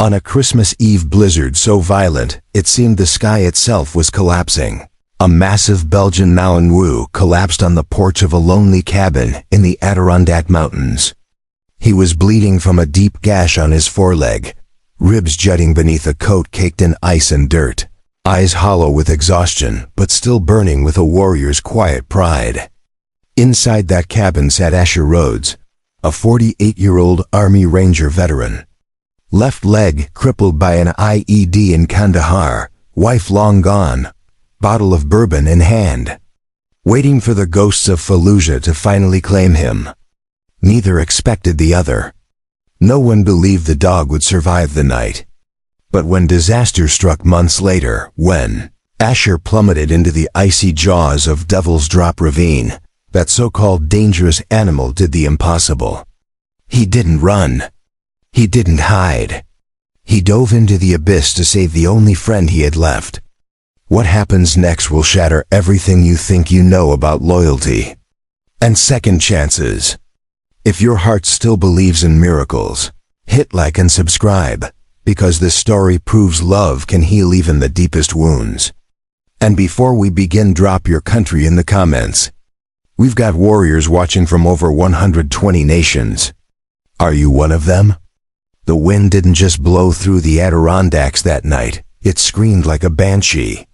On a Christmas Eve blizzard so violent, it seemed the sky itself was collapsing. A massive Belgian Malinois collapsed on the porch of a lonely cabin in the Adirondack Mountains. He was bleeding from a deep gash on his foreleg, ribs jutting beneath a coat caked in ice and dirt, eyes hollow with exhaustion but still burning with a warrior's quiet pride. Inside that cabin sat Asher Rhodes, a 48-year-old Army Ranger veteran. Left leg crippled by an IED in Kandahar, wife long gone, bottle of bourbon in hand. Waiting for the ghosts of Fallujah to finally claim him. Neither expected the other. No one believed the dog would survive the night. But when disaster struck months later, when Asher plummeted into the icy jaws of Devil's Drop Ravine, that so-called dangerous animal did the impossible. He didn't run. He didn't hide. He dove into the abyss to save the only friend he had left. What happens next will shatter everything you think you know about loyalty and second chances. If your heart still believes in miracles, hit like and subscribe, because this story proves love can heal even the deepest wounds. And before we begin, drop your country in the comments. We've got warriors watching from over 120 nations. Are you one of them? The wind didn't just blow through the Adirondacks that night, it screamed like a banshee.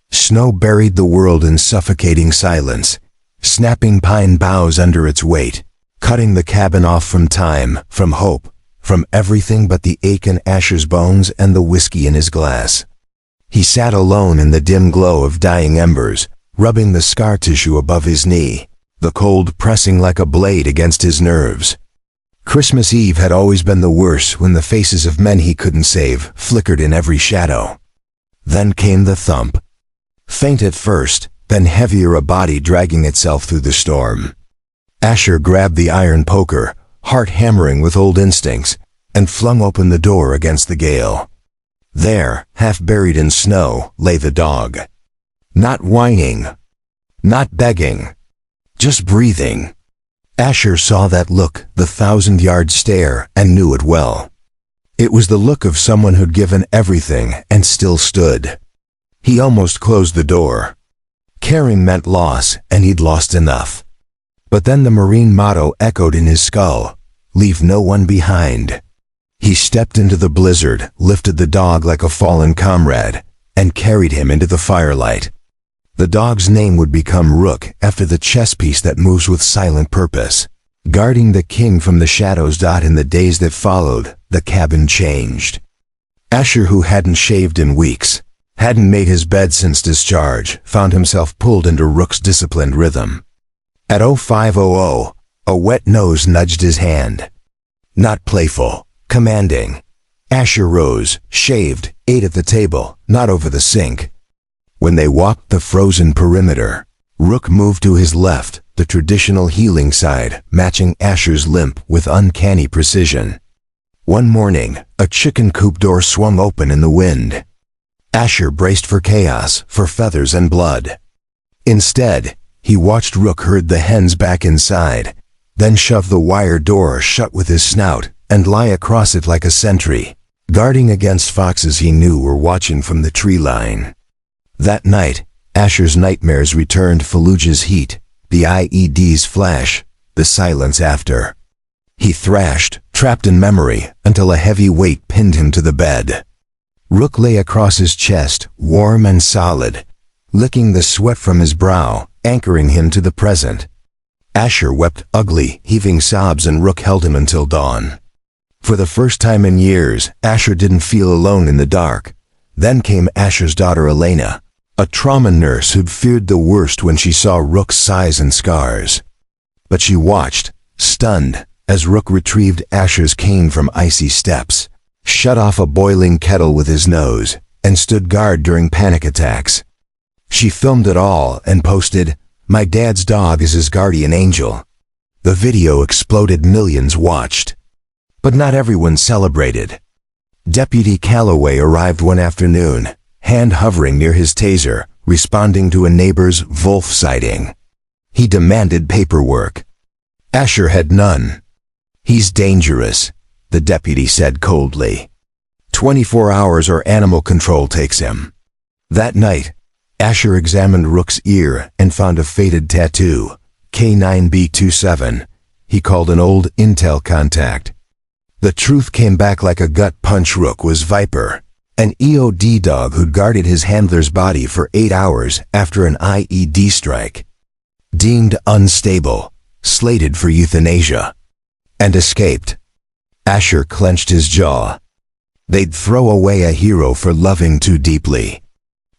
Snow buried the world in suffocating silence, snapping pine boughs under its weight, cutting the cabin off from time, from hope, from everything but the ache in Asher's bones and the whiskey in his glass. He sat alone in the dim glow of dying embers, rubbing the scar tissue above his knee, the cold pressing like a blade against his nerves. Christmas Eve had always been the worst when the faces of men he couldn't save flickered in every shadow. Then came the thump. Faint at first, then heavier, a body dragging itself through the storm. Asher grabbed the iron poker, heart hammering with old instincts, and flung open the door against the gale. There, half buried in snow, lay the dog. Not whining. Not begging. Just breathing. Asher saw that look, the 1,000-yard stare, and knew it well. It was the look of someone who'd given everything and still stood. He almost closed the door. Caring meant loss, and he'd lost enough. But then the Marine motto echoed in his skull, "Leave no one behind." He stepped into the blizzard, lifted the dog like a fallen comrade, and carried him into the firelight. The dog's name would become Rook after the chess piece that moves with silent purpose. Guarding the king from the shadows. In the days that followed, the cabin changed. Asher, who hadn't shaved in weeks, hadn't made his bed since discharge, found himself pulled into Rook's disciplined rhythm. At 0500, a wet nose nudged his hand. Not playful, commanding. Asher rose, shaved, ate at the table, not over the sink. When they walked the frozen perimeter, Rook moved to his left, the traditional healing side, matching Asher's limp with uncanny precision. One morning, a chicken coop door swung open in the wind. Asher braced for chaos, for feathers and blood. Instead, he watched Rook herd the hens back inside, then shove the wire door shut with his snout and lie across it like a sentry, guarding against foxes he knew were watching from the tree line. That night, Asher's nightmares returned. Fallujah's heat, the IED's flash, the silence after. He thrashed, trapped in memory, until a heavy weight pinned him to the bed. Rook lay across his chest, warm and solid, licking the sweat from his brow, anchoring him to the present. Asher wept ugly, heaving sobs, and Rook held him until dawn. For the first time in years, Asher didn't feel alone in the dark. Then came Asher's daughter Elena, a trauma nurse who'd feared the worst when she saw Rook's size and scars. But she watched, stunned, as Rook retrieved Asher's cane from icy steps, shut off a boiling kettle with his nose, and stood guard during panic attacks. She filmed it all and posted, "My dad's dog is his guardian angel." The video exploded, millions watched. But not everyone celebrated. Deputy Calloway arrived one afternoon, hand hovering near his taser, responding to a neighbor's wolf sighting. He demanded paperwork. Asher had none. "He's dangerous," the deputy said coldly. 24 hours or animal control takes him. That night, Asher examined Rook's ear and found a faded tattoo, K9B27. He called an old intel contact. The truth came back like a gut punch. Rook was Viper, an EOD dog who'd guarded his handler's body for 8 hours after an IED strike. Deemed unstable, slated for euthanasia, and escaped. Asher clenched his jaw. They'd throw away a hero for loving too deeply.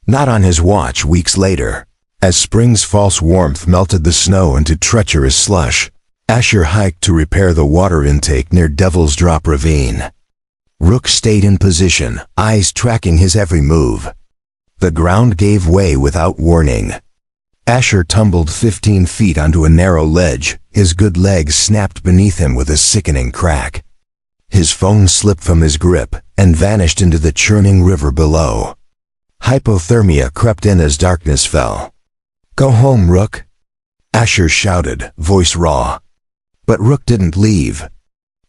Not on his watch. Weeks later, as spring's false warmth melted the snow into treacherous slush, Asher hiked to repair the water intake near Devil's Drop Ravine. Rook stayed in position, eyes tracking his every move. The ground gave way without warning. Asher tumbled 15 feet onto a narrow ledge. His good legs snapped beneath him with a sickening crack. His phone slipped from his grip and vanished into the churning river below. Hypothermia crept in as darkness fell. "Go home, Rook," Asher shouted, voice raw. But Rook didn't leave.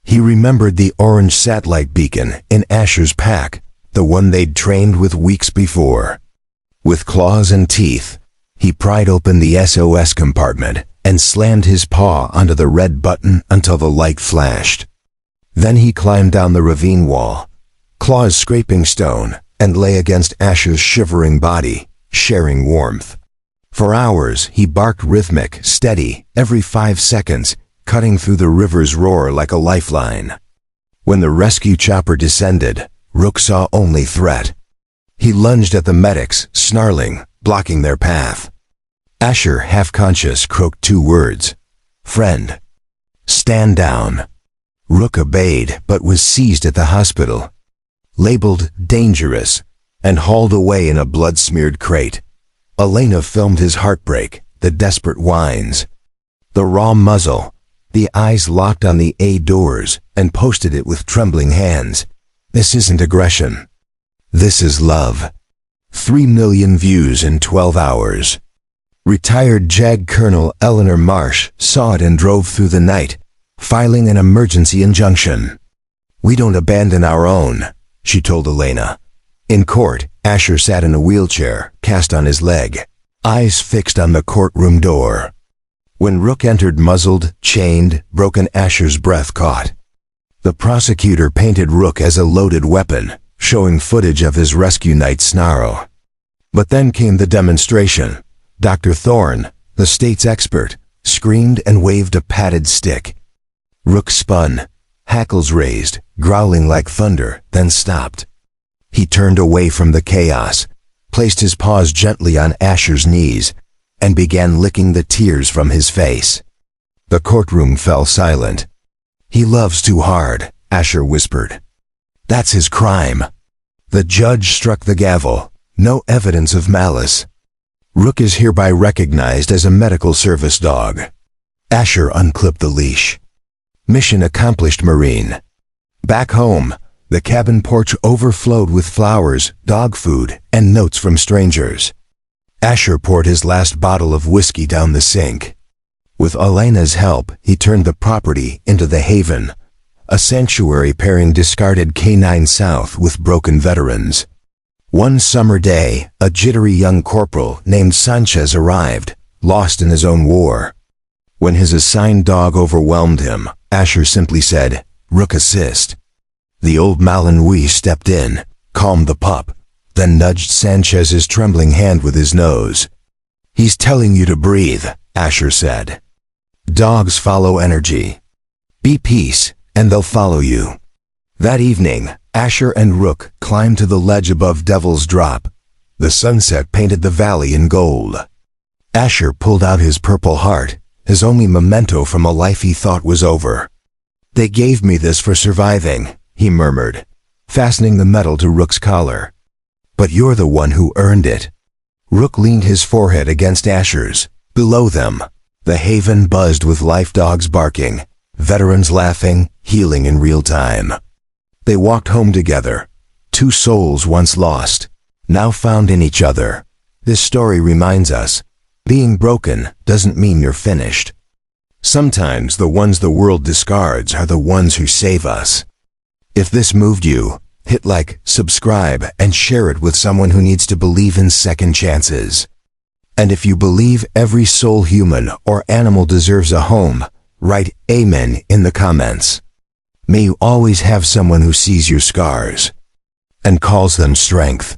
He remembered the orange satellite beacon in Asher's pack, the one they'd trained with weeks before. With claws and teeth, he pried open the SOS compartment and slammed his paw onto the red button until the light flashed. Then he climbed down the ravine wall, claws scraping stone, and lay against Asher's shivering body, sharing warmth. For hours, he barked rhythmic, steady, every 5 seconds, cutting through the river's roar like a lifeline. When the rescue chopper descended, Rook saw only threat. He lunged at the medics, snarling, blocking their path. Asher, half-conscious, croaked 2 words. "Friend. Stand down." Rook obeyed, but was seized at the hospital, labeled dangerous, and hauled away in a blood-smeared crate. Elena filmed his heartbreak, the desperate whines, the raw muzzle, the eyes locked on the A doors, and posted it with trembling hands. "This isn't aggression. This is love." 3 million views in 12 hours. Retired JAG Colonel Eleanor Marsh saw it and drove through the night, filing an emergency injunction. "We don't abandon our own," she told Elena. In court, Asher sat in a wheelchair, cast on his leg, eyes fixed on the courtroom door. When Rook entered muzzled, chained, broken, Asher's breath caught. The prosecutor painted Rook as a loaded weapon, showing footage of his rescue night snarl. But then came the demonstration. Dr. Thorne, the state's expert, screamed and waved a padded stick. Rook spun, hackles raised, growling like thunder, then stopped. He turned away from the chaos, placed his paws gently on Asher's knees, and began licking the tears from his face. The courtroom fell silent. "He loves too hard," Asher whispered. "That's his crime." The judge struck the gavel. No evidence of malice. Rook is hereby recognized as a medical service dog. Asher unclipped the leash. Mission accomplished, Marine. Back home, the cabin porch overflowed with flowers, dog food, and notes from strangers. Asher poured his last bottle of whiskey down the sink. With Elena's help, he turned the property into the Haven, a sanctuary pairing discarded K9 South with broken veterans. One summer day, a jittery young corporal named Sanchez arrived, lost in his own war. When his assigned dog overwhelmed him, Asher simply said, "Rook assist." The old Malinois stepped in, calmed the pup, then nudged Sanchez's trembling hand with his nose. "He's telling you to breathe," Asher said. "Dogs follow energy. Be peace, and they'll follow you." That evening, Asher and Rook climbed to the ledge above Devil's Drop. The sunset painted the valley in gold. Asher pulled out his purple heart, his only memento from a life he thought was over. "They gave me this for surviving," he murmured, fastening the medal to Rook's collar. "But you're the one who earned it." Rook leaned his forehead against Asher's. Below them, the Haven buzzed with life dogs barking, veterans laughing, healing in real time. They walked home together, 2 souls once lost, now found in each other. This story reminds us, being broken doesn't mean you're finished. Sometimes the ones the world discards are the ones who save us. If this moved you, Hit like, subscribe, and share it with someone who needs to believe in second chances. And if you believe every soul, human or animal, deserves a home, write Amen in the comments. May you always have someone who sees your scars and calls them strength.